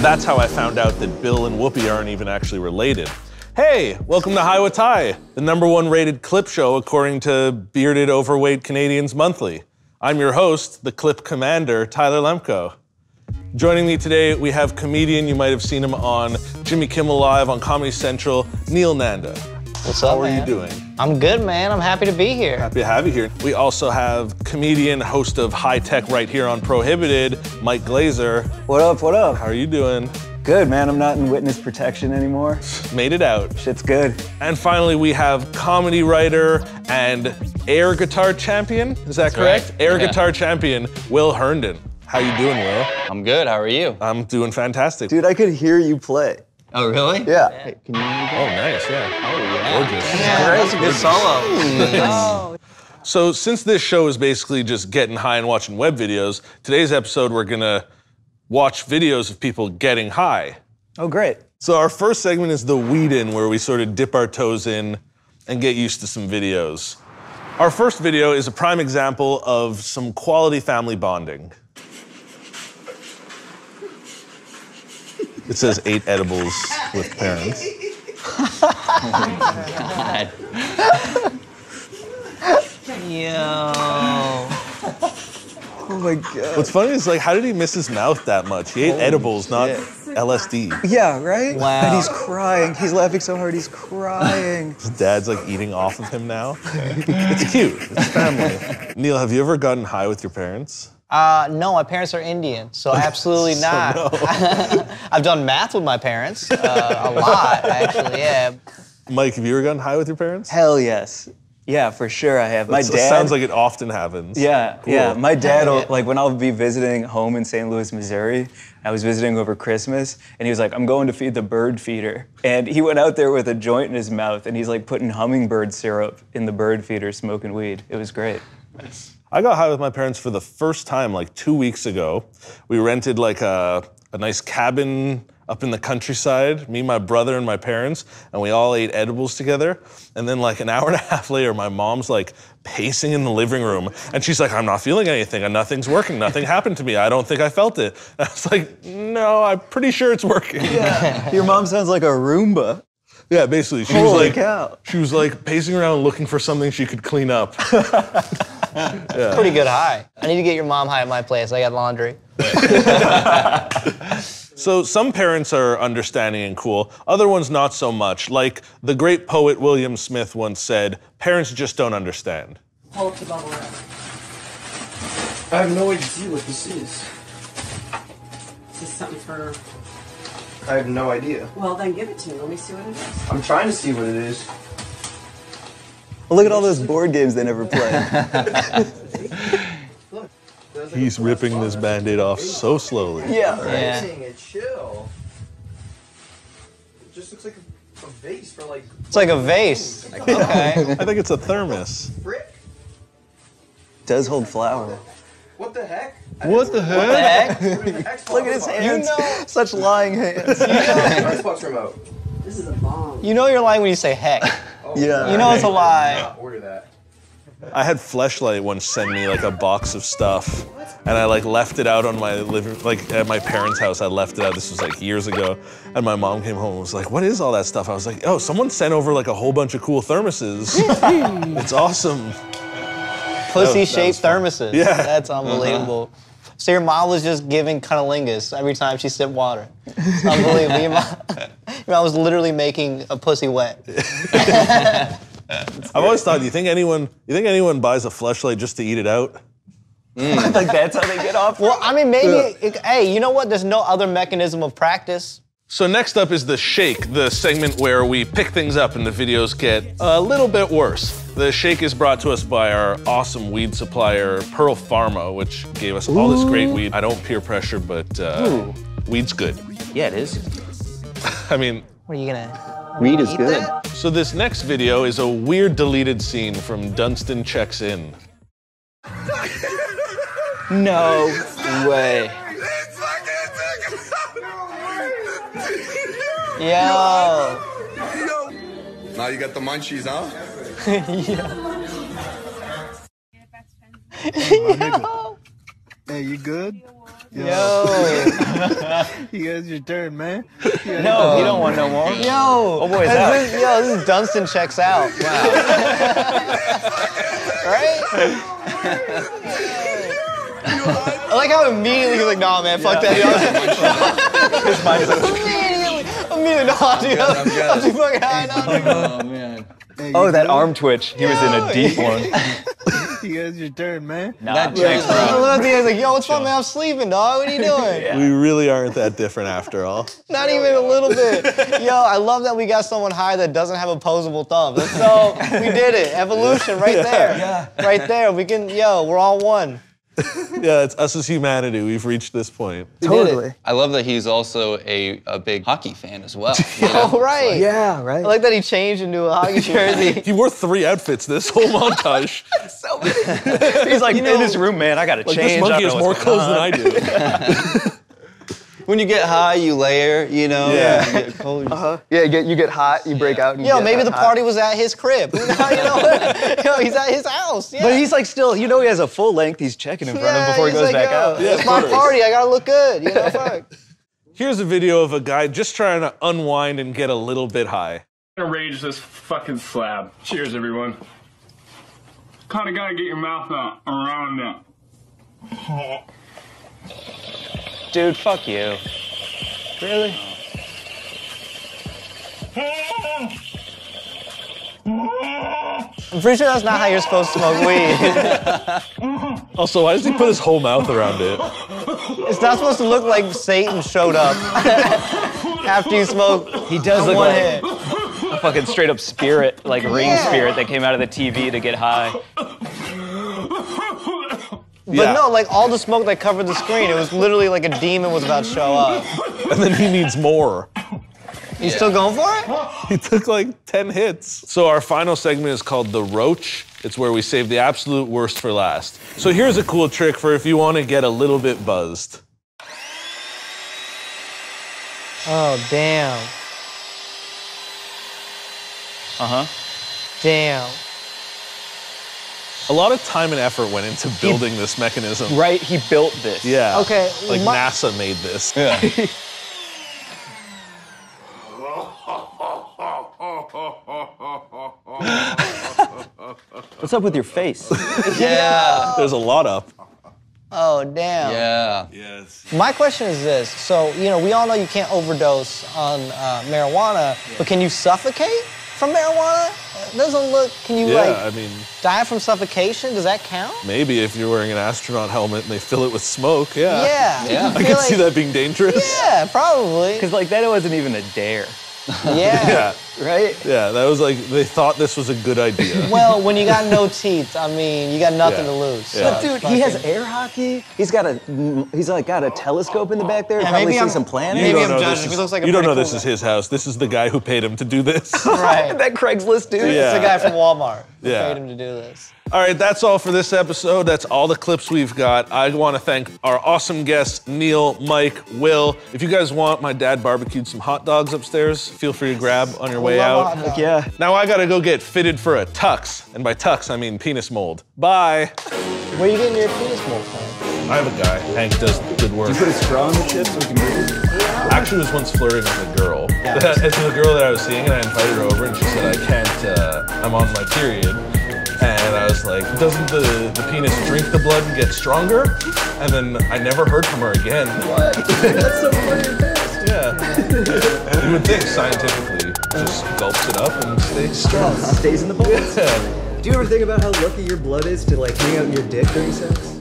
That's how I found out that Bill and Whoopi aren't even actually related. Hey, welcome to High with Ty, the #1 rated clip show according to Bearded Overweight Canadians Monthly. I'm your host, the clip commander, Tyler Lemco. Joining me today, we have comedian, you might have seen him on Jimmy Kimmel Live on Comedy Central, Neel Nanda. What's up, man? How are you doing? I'm good, man. I'm happy to be here. Happy to have you here. We also have comedian, host of High Tech right here on Prohibited, Mike Glazer. What up, what up? How are you doing? Good, man. I'm not in witness protection anymore. Made it out. Shit's good. And finally, we have comedy writer and air guitar champion. Is that correct? Right. Air guitar champion, Will Herndon. How you doing, Will? I'm good, how are you? I'm doing fantastic. Dude, I could hear you play. Oh, really? Yeah. Hey, can you hear me? Oh, nice, yeah. Oh, yeah. Gorgeous. Yeah, that's a good solo. Oh. So since this show is basically just getting high and watching web videos, today's episode we're gonna watch videos of people getting high. Oh, great. So our first segment is the weed in, where we sort of dip our toes in and get used to some videos. Our first video is a prime example of some quality family bonding. It says 8 edibles with parents. Oh my God. Yo. Oh my God. What's funny is, like, how did he miss his mouth that much? He ate edibles, not LSD. Yeah, right? Wow. And he's crying. He's laughing so hard, he's crying. His dad's like eating off of him now. It's cute, it's family. Neil, have you ever gotten high with your parents? No, my parents are Indian, so absolutely not. No. I've done math with my parents, a lot, actually, yeah. Mike, have you ever gotten high with your parents? Hell yes. Yeah, for sure I have. My It dad. sounds like it often happens. Yeah, Cool. yeah. My dad, Yeah. like when I'll be visiting home in St. Louis, Missouri, I was visiting over Christmas, and he was like, I'm going to feed the bird feeder. And he went out there with a joint in his mouth, and he's like putting hummingbird syrup in the bird feeder, smoking weed. It was great. I got high with my parents for the first time like 2 weeks ago. We rented like a nice cabin up in the countryside, me, my brother, and my parents, and we all ate edibles together. And then like an hour and a half later, my mom's like pacing in the living room, and she's like, I'm not feeling anything, and nothing's working, nothing happened to me, I don't think I felt it. And I was like, no, I'm pretty sure it's working. Yeah. Your mom sounds like a Roomba. Yeah, basically, she Holy was like, cow. she was like pacing around looking for something she could clean up. Pretty good high. I need to get your mom high at my place. I got laundry. So some parents are understanding and cool, other ones not so much. Like the great poet William Smith once said, parents just don't understand. Pull up the bubble wrap. I have no idea what this is. Is this something for... I have no idea. Well, then give it to me. Let me see what it is. I'm trying to see what it is. Well, look at all those board games they never played. Look. He's ripping this Band-Aid off so slowly. Yeah. Yeah. It's chill. It just looks like a vase for like... It's like a vase. Okay. I think it's a thermos. Frick? Does hold flour. What the heck? What the heck? What the heck? Where's the Xbox? Look at his hands. know- Such lying hands. Xbox remote. This is a bomb. You know you're lying when you say heck. Oh, Yeah. You know it's a lie. order that. I had Fleshlight once send me like a box of stuff, and I like left it out on my living, like at my parents' house. I left it out. This was like years ago, and my mom came home and was like, "What is all that stuff?" I was like, "Oh, someone sent over like a whole bunch of cool thermoses. It's awesome." Pussy-shaped thermoses. Yeah. That's unbelievable. So your mom was just giving cunnilingus every time she sipped water. It's unbelievable. Your mom was literally making a pussy wet. I've always thought, you think anyone buys a Fleshlight just to eat it out? Like that's how they get off. Well, I mean, maybe, hey, you know what? There's no other mechanism of practice. So next up is the Shake, the segment where we pick things up and the videos get a little bit worse. The Shake is brought to us by our awesome weed supplier, Pearl Pharma, which gave us all this great weed. I don't peer pressure, but weed's good. Yeah, it is. I mean, What are you gonna Weed is eat good. that? so this next video is a weird deleted scene from Dunstan Checks In. No way. Yo. Now you got the munchies, huh? Yo. Hey, you good? Yo. You guys, your turn, man. No, you don't want no more. Yo. Oh boy, is out. This is Dunstan checks out. Wow. Right? I like how immediately he's like, nah, man, fuck that. His mind's like, Immediately, nah, dude. I'm too fucking high now. Oh, man. oh, that arm twitch. He was in a deep one. You guys, your turn, man. Nah, Thanks, bro. I look at the end, like, yo, what's up, man? I'm sleeping, dog. What are you doing? We really aren't that different after all. Not even a little bit. Yo, I love that we got someone high that doesn't have opposable thumbs. So we did it. Evolution right there. Yeah. Right there. We can, we're all one. Yeah, it's us as humanity. We've reached this point. Totally. I love that he's also a big hockey fan as well. Oh, right. Yeah, right. I like that he changed into a hockey jersey. He wore 3 outfits this whole montage. So many. He's like, in his room, man, I gotta Like, change. this monkey has more clothes than I do. When you get high, you layer, you know. Yeah. You get cold. Yeah, you get hot, you break out. And Yo, maybe the party was at his crib. Yo, he's at his house. Yeah. But he's like still, he has a full length he's checking in front of him before he he's goes like, back yo, out. It's my party. I gotta look good. Fuck. Here's a video of a guy just trying to unwind and get a little bit high. Rage this fucking slab. Cheers, everyone. Kinda gotta get your mouth out around that. Dude, fuck you. Really? I'm pretty sure that's not how you're supposed to smoke weed. Also, why does he put his whole mouth around it? It's not supposed to look like Satan showed up after you smoke. He does look one like hit. a fucking straight up spirit, like ring spirit that came out of the TV to get high. But no, like all the smoke that covered the screen, it was literally like a demon was about to show up. And then he needs more. You still going for it? He took like 10 hits. So our final segment is called The Roach. It's where we save the absolute worst for last. So here's a cool trick for if you want to get a little bit buzzed. Oh, damn. Uh-huh. Damn. A lot of time and effort went into building this mechanism. Right, he built this. Yeah. Okay, Like NASA made this. Yeah. What's up with your face? Yeah. There's a lot up. Oh, damn. Yeah. Yes. My question is this. So, we all know you can't overdose on marijuana, but can you suffocate from marijuana? It doesn't look, can you I mean, die from suffocation? Does that count? maybe if you're wearing an astronaut helmet and they fill it with smoke, yeah. Yeah. I can see that being dangerous. Yeah, probably. Because like that wasn't even a dare, Yeah. right? Yeah, that was like, they thought this was a good idea. Well, when you got no teeth, I mean, you got nothing Yeah. to lose. Yeah. But dude, he has air hockey. He's got a telescope in the back there. Yeah, Probably maybe see I'm- some planets. maybe You I'm don't know judging. this He is- looks like a you don't pretty know cool this is guy. his house. This is the guy who paid him to do this. Right. That Craigslist dude. Yeah. It's the guy from Walmart who Yeah. paid him to do this. All right, that's all for this episode. That's all the clips we've got. I want to thank our awesome guests, Neel, Mike, Will. If you guys want, my dad barbecued some hot dogs upstairs. Feel free to grab on your way love out. hot dogs. Yeah. Now I gotta go get fitted for a tux. And by tux, I mean penis mold. Bye. Where you getting your penis mold from? I have a guy. Hank does good work. You put a straw in the chips so we can move it? Actually was once flirting with a girl. It's a girl that I was seeing, and I invited her over, and she said, I can't, I'm on my period. And I was like, doesn't the penis drink the blood and get stronger? And then I never heard from her again. What? That's so funny and fast. Yeah. You would think scientifically, just gulps it up and stays strong. Stays in the balls. Yeah. Do you ever think about how lucky your blood is to like hang out your dick during sex?